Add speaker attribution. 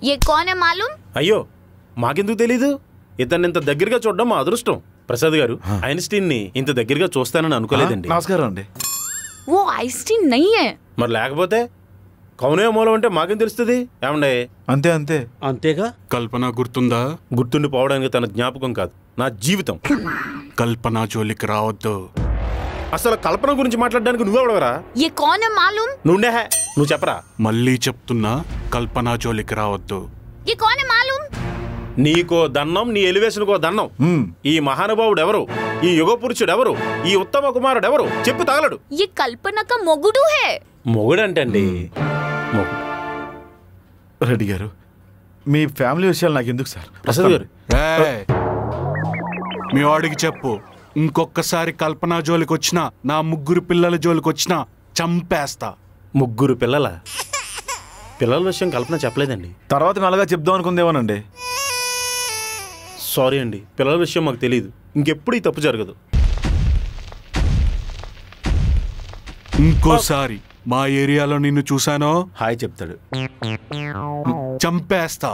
Speaker 1: ये कौन है मालूम?
Speaker 2: అయ్యో మాకెందుకు తెలీదు? ఇతన్ని ఇంత దగ్గరగా చూడడం మా అదృష్టం. ప్రసాద్ గారు ఐన్స్టీన్ ని ఇంత దగ్గరగా చూస్తానని అనుకోలేదండి.
Speaker 3: నమస్కారం అండి.
Speaker 1: वो आइंस्टीन नहीं है.
Speaker 2: మరి లేకపోతే కౌనే మూలం అంటే మాకేం తెలుస్తుంది? ఏమండే?
Speaker 3: అంతే అంతే
Speaker 4: అంతేగా.
Speaker 5: కల్పన గుర్తుందా?
Speaker 2: గుర్తుండిపోవడానికి తన జ్ఞాపకం కాదు, నా జీవితం.
Speaker 5: కల్పన జోలికి రావద్దు.
Speaker 2: అసలు కల్పన గురించి మాట్లాడడానికి నువ్వెవడవరా?
Speaker 1: ये कौन है मालूम?
Speaker 2: నువ్వు చెప్పరా?
Speaker 5: మళ్ళీ చెప్తున్నా, కల్పన జోలికి రావద్దు.
Speaker 1: ये कौन है मालूम?
Speaker 2: నీకో దండం, నీ ఎలివేషన్ కో దండం. ఈ మహానుభావుడు ఎవరు? ఈ యుగ పురుషుడు ఎవరు? ఈ ఉత్తమ కుమారుడు ఎవరు? చెప్పు తగలడు.
Speaker 1: ये कल्पना का మొగుడు है.
Speaker 2: మొగుడంటే అండి
Speaker 3: రెడ్డి గారు, మీ ఫ్యామిలీ విషయాలు నాకు ఎందుకు సార్?
Speaker 2: ప్రసాద్ గారు,
Speaker 5: మీ వాడికి చెప్పు, ఇంకొకసారి కల్పన జోలికి వచ్చినా, నా 3 పిల్లల జోలికి వచ్చినా చంపేస్తా.
Speaker 2: 3 పిల్లల విషయం కల్పన చెప్పలేదండి.
Speaker 3: తర్వాత నల్లగా చెప్దాం అనుకుందేమోనండి.
Speaker 2: సారీ అండి, పిల్లల విషయం మాకు తెలియదు. ఇంకెప్పుడు ఈ తప్పు జరగదు.
Speaker 5: ఇంకోసారి మా ఏరియాలో నిన్ను చూసానో
Speaker 2: హాయ్ చెప్తాడు,
Speaker 5: చంపేస్తా.